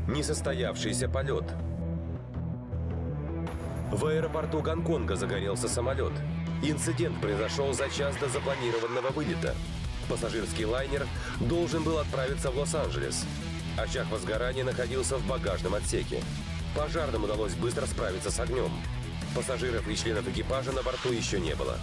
Несостоявшийся полет. В аэропорту Гонконга загорелся самолет. Инцидент произошел за час до запланированного вылета. Пассажирский лайнер должен был отправиться в Лос-Анджелес. Очаг возгорания находился в багажном отсеке. Пожарным удалось быстро справиться с огнем. Пассажиров и членов экипажа на борту еще не было.